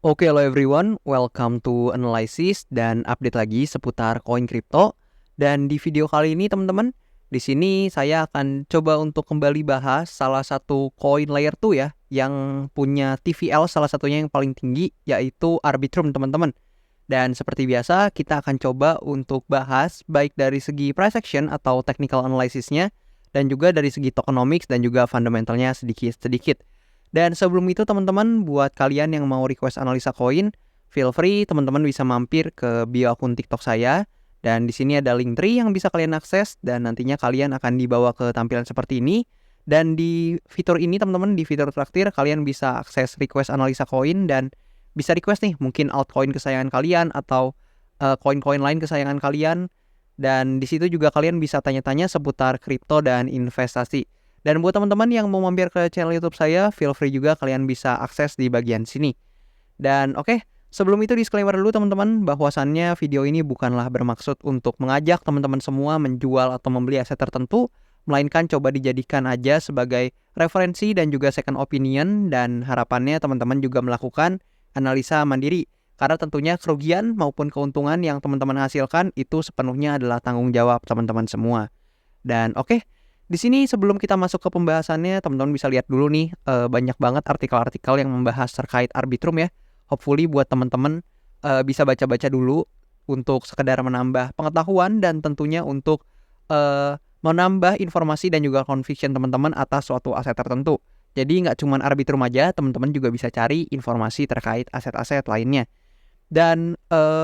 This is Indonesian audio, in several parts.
Oke, hello everyone, welcome to Analysis dan update lagi seputar koin kripto. Dan di video kali ini teman-teman, di sini saya akan coba untuk kembali bahas salah satu koin layer 2 ya, yang punya TVL salah satunya yang paling tinggi, yaitu Arbitrum teman-teman. Dan seperti biasa, kita akan coba untuk bahas baik dari segi price action atau technical analysisnya, dan juga dari segi tokenomics dan juga fundamentalnya sedikit-sedikit. Dan sebelum itu teman-teman, buat kalian yang mau request analisa koin, feel free teman-teman bisa mampir ke bio akun TikTok saya. Dan di sini ada link tree yang bisa kalian akses dan nantinya kalian akan dibawa ke tampilan seperti ini. Dan di fitur ini teman-teman, di fitur traktir kalian bisa akses request analisa koin dan bisa request nih mungkin altcoin kesayangan kalian atau koin-koin lain kesayangan kalian. Dan di situ juga kalian bisa tanya-tanya seputar kripto dan investasi. Dan buat teman-teman yang mau mampir ke channel YouTube saya, feel free juga kalian bisa akses di bagian sini. Dan oke, sebelum itu disclaimer dulu teman-teman, bahwasannya video ini bukanlah bermaksud untuk mengajak teman-teman semua menjual atau membeli aset tertentu, melainkan coba dijadikan aja sebagai referensi dan juga second opinion, dan harapannya teman-teman juga melakukan analisa mandiri. Karena tentunya kerugian maupun keuntungan yang teman-teman hasilkan itu sepenuhnya adalah tanggung jawab teman-teman semua. Dan oke, di sini sebelum kita masuk ke pembahasannya, teman-teman bisa lihat dulu nih, banyak banget artikel-artikel yang membahas terkait Arbitrum ya. Hopefully buat teman-teman bisa baca-baca dulu untuk sekedar menambah pengetahuan dan tentunya untuk menambah informasi dan juga conviction teman-teman atas suatu aset tertentu. Jadi nggak cuma Arbitrum aja, teman-teman juga bisa cari informasi terkait aset-aset lainnya. Dan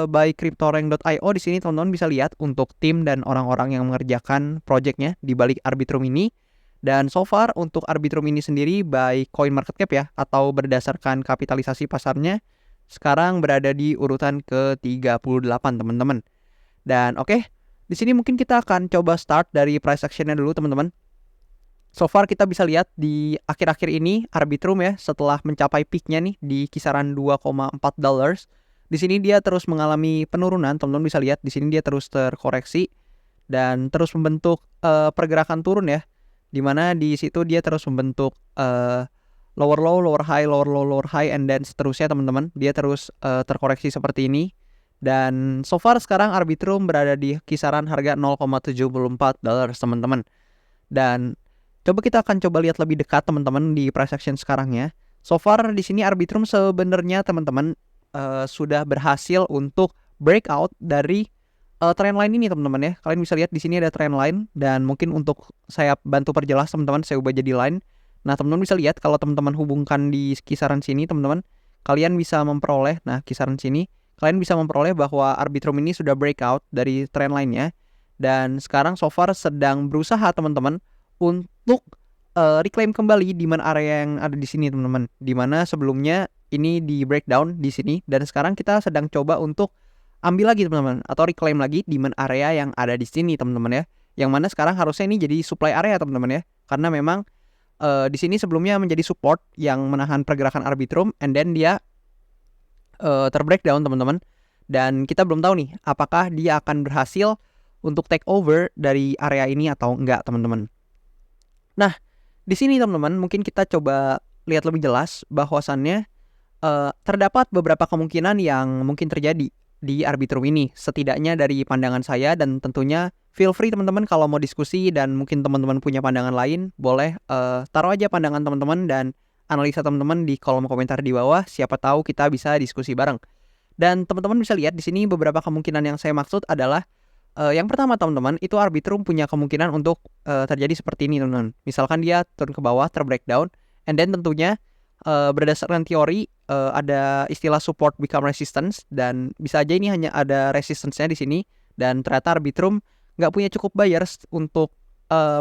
by cryptorank.io di sini teman-teman bisa lihat untuk tim dan orang-orang yang mengerjakan projectnya di balik Arbitrum ini. Dan so far untuk Arbitrum ini sendiri by CoinMarketCap ya, atau berdasarkan kapitalisasi pasarnya, sekarang berada di urutan ke-38 teman-teman. Dan oke, di sini mungkin kita akan coba start dari price actionnya dulu teman-teman. So far kita bisa lihat di akhir-akhir ini Arbitrum ya, setelah mencapai peaknya nih di kisaran $2,4. Di sini dia terus mengalami penurunan, teman-teman bisa lihat di sini dia terus terkoreksi dan terus membentuk pergerakan turun ya. Dimana di situ dia terus membentuk lower low, lower high, lower low, lower high, and then seterusnya teman-teman. Dia terus terkoreksi seperti ini. Dan so far sekarang Arbitrum berada di kisaran harga $0,74 teman-teman. Dan kita akan coba lihat lebih dekat teman-teman di price action sekarang ya. So far di sini Arbitrum sebenarnya teman-teman sudah berhasil untuk breakout dari trend line ini teman-teman ya. Kalian bisa lihat di sini ada trend line dan mungkin untuk saya bantu perjelas teman-teman, saya ubah jadi line. Nah, teman-teman bisa lihat kalau teman-teman hubungkan di kisaran sini teman-teman, kalian bisa memperoleh, nah kisaran sini, kalian bisa memperoleh bahwa Arbitrum ini sudah breakout dari trend line-nya. Dan sekarang so far sedang berusaha teman-teman untuk reclaim kembali demand area yang ada di sini teman-teman. Dimana sebelumnya ini di breakdown di sini dan sekarang kita sedang coba untuk ambil lagi teman-teman atau reclaim lagi demand area yang ada di sini teman-teman ya. Yang mana sekarang harusnya ini jadi supply area teman-teman ya. Karena memang di sini sebelumnya menjadi support yang menahan pergerakan Arbitrum and then dia terbreakdown teman-teman. Dan kita belum tahu nih apakah dia akan berhasil untuk take over dari area ini atau enggak teman-teman. Nah, di sini teman-teman mungkin kita coba lihat lebih jelas bahwasannya terdapat beberapa kemungkinan yang mungkin terjadi di Arbitrum ini. Setidaknya dari pandangan saya dan tentunya feel free teman-teman kalau mau diskusi dan mungkin teman-teman punya pandangan lain, boleh taruh aja pandangan teman-teman dan analisa teman-teman di kolom komentar di bawah. Siapa tahu kita bisa diskusi bareng. Dan teman-teman bisa lihat di sini beberapa kemungkinan yang saya maksud adalah yang pertama teman-teman, itu Arbitrum punya kemungkinan untuk terjadi seperti ini teman-teman. Misalkan dia turun ke bawah, terbreakdown, and then tentunya berdasarkan teori ada istilah support become resistance, dan bisa aja ini hanya ada resistance-nya di sini, dan ternyata Arbitrum nggak punya cukup buyers untuk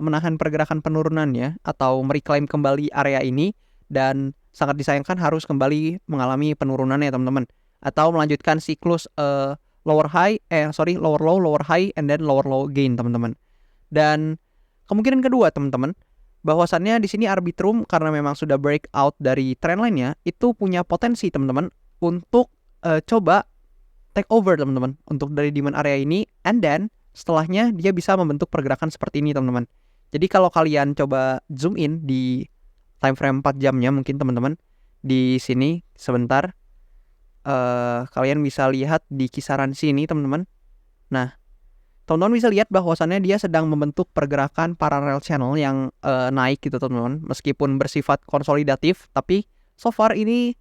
menahan pergerakan penurunannya atau mereclaim kembali area ini, dan sangat disayangkan harus kembali mengalami penurunannya teman-teman, atau melanjutkan siklus lower low, lower high, and then lower low gain teman-teman. Dan kemungkinan kedua teman-teman, bahwasannya di sini Arbitrum karena memang sudah breakout dari trend line-nya, itu punya potensi teman-teman untuk coba take over teman-teman untuk dari demand area ini, and then setelahnya dia bisa membentuk pergerakan seperti ini teman-teman. Jadi kalau kalian coba zoom in di time frame 4 jamnya mungkin teman-teman di sini sebentar. kalian bisa lihat di kisaran sini teman-teman. Nah, teman-teman bisa lihat bahwasannya dia sedang membentuk pergerakan parallel channel yang naik gitu teman-teman. Meskipun bersifat konsolidatif, tapi so far ini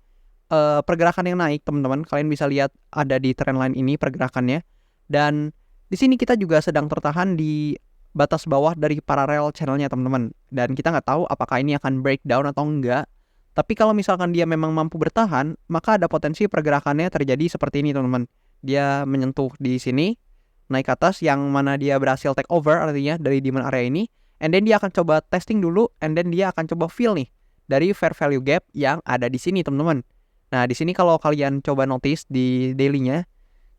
pergerakan yang naik teman-teman. Kalian bisa lihat ada di trendline ini pergerakannya. Dan di sini kita juga sedang tertahan di batas bawah dari parallel channelnya teman-teman. Dan kita nggak tahu apakah ini akan breakdown atau enggak. Tapi kalau misalkan dia memang mampu bertahan, maka ada potensi pergerakannya terjadi seperti ini teman-teman. Dia menyentuh di sini, naik ke atas, yang mana dia berhasil take over artinya dari demand area ini. And then dia akan coba testing dulu, and then dia akan coba fill nih dari fair value gap yang ada di sini teman-teman. Nah di sini kalau kalian coba notice di daily-nya,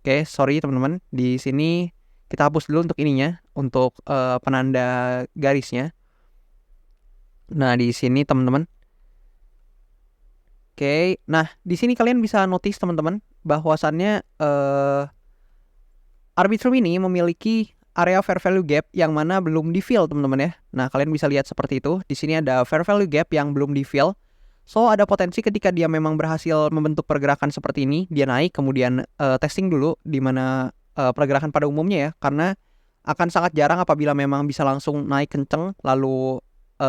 oke, sorry teman-teman, di sini kita hapus dulu untuk ininya, untuk penanda garisnya. Nah di sini teman-teman. Oke, nah di sini kalian bisa notice teman-teman bahwasannya Arbitrum ini memiliki area fair value gap yang mana belum di-fill teman-teman ya. Nah kalian bisa lihat seperti itu. Di sini ada fair value gap yang belum di-fill. So ada potensi ketika dia memang berhasil membentuk pergerakan seperti ini, dia naik kemudian testing dulu di mana pergerakan pada umumnya ya, karena akan sangat jarang apabila memang bisa langsung naik kenceng lalu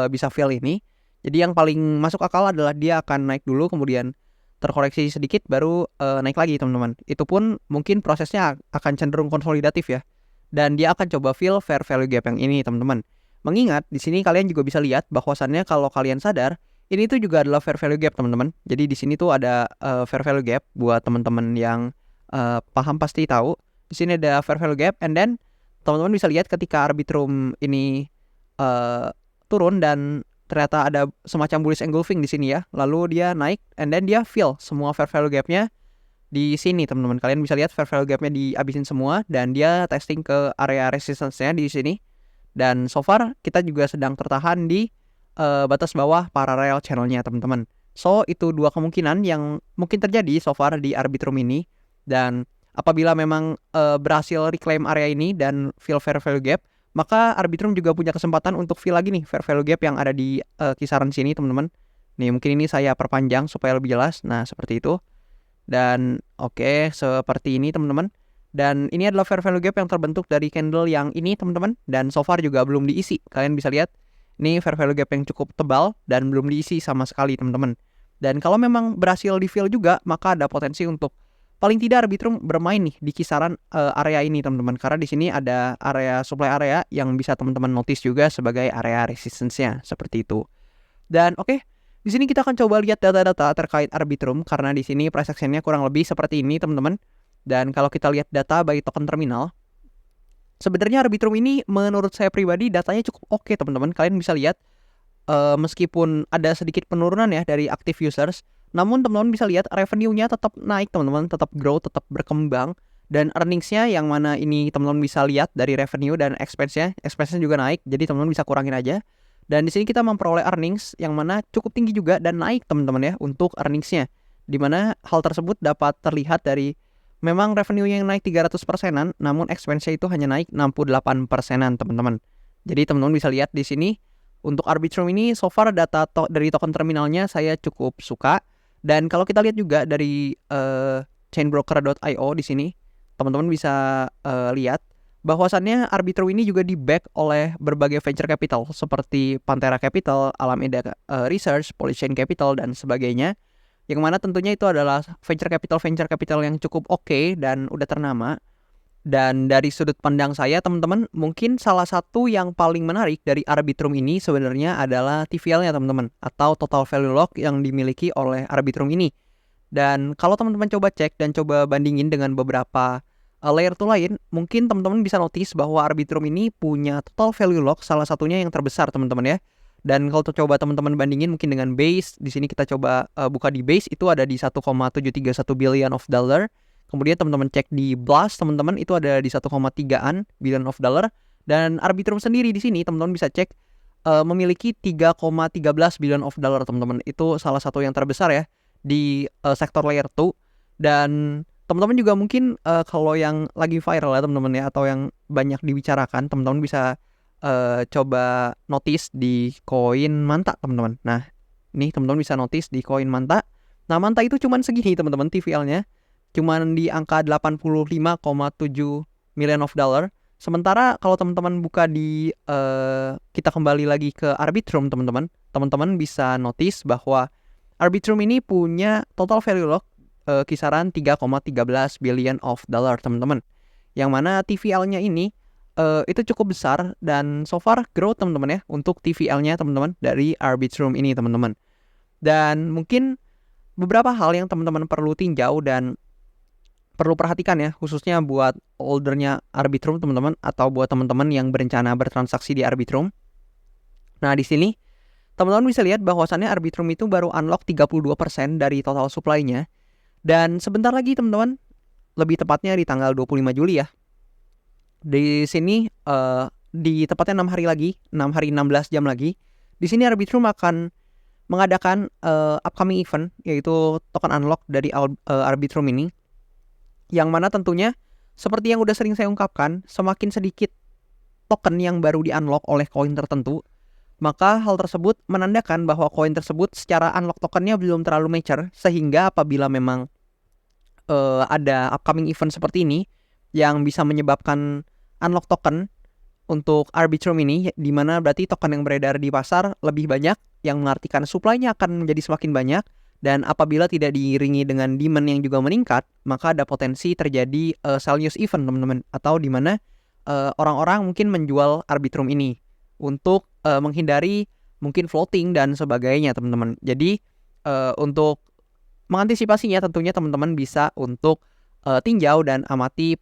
bisa fill ini. Jadi yang paling masuk akal adalah dia akan naik dulu kemudian terkoreksi sedikit baru naik lagi teman-teman. Itu pun mungkin prosesnya akan cenderung konsolidatif ya. Dan dia akan coba fill fair value gap yang ini teman-teman. Mengingat di sini kalian juga bisa lihat bahwasannya kalau kalian sadar ini tuh juga adalah fair value gap teman-teman. Jadi di sini tuh ada fair value gap buat teman-teman yang paham pasti tahu. Di sini ada fair value gap, and then teman-teman bisa lihat ketika Arbitrum ini turun dan ternyata ada semacam bullish engulfing di sini ya. Lalu dia naik, and then dia fill semua fair value gapnya di sini teman-teman. Kalian bisa lihat fair value gapnya dihabisin semua dan dia testing ke area resistance-nya di sini. Dan so far kita juga sedang tertahan di batas bawah parallel channelnya teman-teman. So itu dua kemungkinan yang mungkin terjadi so far di Arbitrum ini. Dan apabila memang berhasil reclaim area ini dan fill fair value gap, maka Arbitrum juga punya kesempatan untuk fill lagi nih fair value gap yang ada di kisaran sini teman-teman. Nih mungkin ini saya perpanjang supaya lebih jelas. Nah seperti itu. Dan oke, seperti ini teman-teman. Dan ini adalah fair value gap yang terbentuk dari candle yang ini teman-teman. Dan so far juga belum diisi. Kalian bisa lihat ini fair value gap yang cukup tebal dan belum diisi sama sekali teman-teman. Dan kalau memang berhasil di fill juga, maka ada potensi untuk paling tidak Arbitrum bermain nih di kisaran area ini teman-teman. Karena di sini ada area supply area yang bisa teman-teman notice juga sebagai area resistance-nya seperti itu. Dan oke, di sini kita akan coba lihat data-data terkait Arbitrum karena di sini price action-nya kurang lebih seperti ini teman-teman. Dan kalau kita lihat data by token terminal, sebenarnya Arbitrum ini menurut saya pribadi datanya cukup oke teman-teman. Kalian bisa lihat meskipun ada sedikit penurunan ya dari active users, namun teman-teman bisa lihat revenue-nya tetap naik teman-teman, tetap grow, tetap berkembang. Dan earnings-nya yang mana ini teman-teman bisa lihat dari revenue dan expense-nya juga naik, jadi teman-teman bisa kurangin aja. Dan di sini kita memperoleh earnings yang mana cukup tinggi juga dan naik teman-teman ya untuk earnings-nya. Dimana hal tersebut dapat terlihat dari memang revenue yang naik 300%-an, namun expense-nya itu hanya naik 68%-an teman-teman. Jadi teman-teman bisa lihat di sini untuk Arbitrum ini so far data dari token terminalnya saya cukup suka. Dan kalau kita lihat juga dari chainbroker.io di sini, teman-teman bisa lihat bahwasannya Arbitrum ini juga di-back oleh berbagai venture capital seperti Pantera Capital, Alameda Research, Polychain Capital, dan sebagainya. Yang mana tentunya itu adalah venture capital yang cukup oke dan udah ternama. Dan dari sudut pandang saya teman-teman, mungkin salah satu yang paling menarik dari Arbitrum ini sebenarnya adalah TVL-nya teman-teman, atau total value lock yang dimiliki oleh Arbitrum ini. Dan kalau teman-teman coba cek dan coba bandingin dengan beberapa layer 2 lain, mungkin teman-teman bisa notice bahwa Arbitrum ini punya total value lock salah satunya yang terbesar teman-teman ya. Dan kalau coba teman-teman bandingin mungkin dengan Base, di sini kita coba buka di Base, itu ada di 1,731 billion of dollar. Kemudian teman-teman cek di Blast teman-teman itu ada di 1,3-an billion of dollar. Dan Arbitrum sendiri di sini teman-teman bisa cek memiliki 3,13 billion of dollar teman-teman. Itu salah satu yang terbesar ya di sektor layer 2. Dan teman-teman juga mungkin kalau yang lagi viral ya teman-teman ya, atau yang banyak dibicarakan, teman-teman bisa coba notice di koin Manta teman-teman. Nah ini teman-teman bisa notice di koin Manta. Nah Manta itu cuman segini teman-teman TVL-nya. cuman di angka 85,7 million of dollar. Sementara kalau teman-teman buka di kita kembali lagi ke Arbitrum teman-teman bisa notice bahwa Arbitrum ini punya total value lock kisaran 3,13 billion of dollar teman-teman. Yang mana TVL-nya ini itu cukup besar dan so far growth teman-teman ya untuk TVL-nya teman-teman dari Arbitrum ini teman-teman. Dan mungkin beberapa hal yang teman-teman perlu tinjau dan perlu perhatikan ya, khususnya buat holdernya Arbitrum teman-teman atau buat teman-teman yang berencana bertransaksi di Arbitrum. Nah, di sini teman-teman bisa lihat bahwasannya Arbitrum itu baru unlock 32% dari total supply-nya. Dan sebentar lagi teman-teman, lebih tepatnya di tanggal 25 Juli ya. Di sini di tepatnya 6 hari lagi, 6 hari 16 jam lagi. Di sini Arbitrum akan mengadakan upcoming event yaitu token unlock dari Arbitrum ini. Yang mana tentunya seperti yang udah sering saya ungkapkan, semakin sedikit token yang baru di-unlock oleh koin tertentu, maka hal tersebut menandakan bahwa koin tersebut secara unlock tokennya belum terlalu mature, sehingga apabila memang ada upcoming event seperti ini yang bisa menyebabkan unlock token untuk Arbitrum ini, di mana berarti token yang beredar di pasar lebih banyak, yang mengartikan supply-nya akan menjadi semakin banyak. Dan apabila tidak diiringi dengan demand yang juga meningkat, maka ada potensi terjadi sell news event teman-teman, atau di mana orang-orang mungkin menjual Arbitrum ini untuk menghindari mungkin floating dan sebagainya teman-teman. Jadi untuk mengantisipasinya tentunya teman-teman bisa untuk tinjau dan amati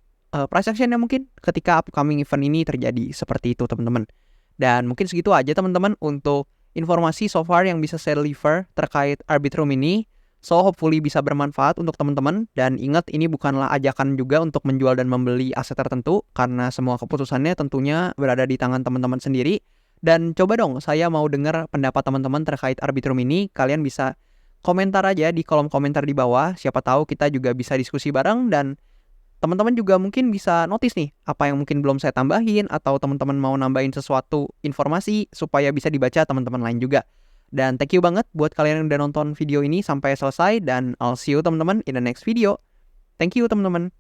price action-nya mungkin ketika upcoming event ini terjadi, seperti itu teman-teman. Dan mungkin segitu aja teman-teman untuk informasi so far yang bisa saya deliver terkait Arbitrum ini. So hopefully bisa bermanfaat untuk teman-teman. Dan ingat, ini bukanlah ajakan juga untuk menjual dan membeli aset tertentu, karena semua keputusannya tentunya berada di tangan teman-teman sendiri. Dan coba dong, saya mau dengar pendapat teman-teman terkait Arbitrum ini. Kalian bisa komentar aja di kolom komentar di bawah. Siapa tahu kita juga bisa diskusi bareng, dan teman-teman juga mungkin bisa notice nih apa yang mungkin belum saya tambahin, atau teman-teman mau nambahin sesuatu informasi supaya bisa dibaca teman-teman lain juga. Dan thank you banget buat kalian yang udah nonton video ini sampai selesai, dan I'll see you teman-teman in the next video. Thank you teman-teman.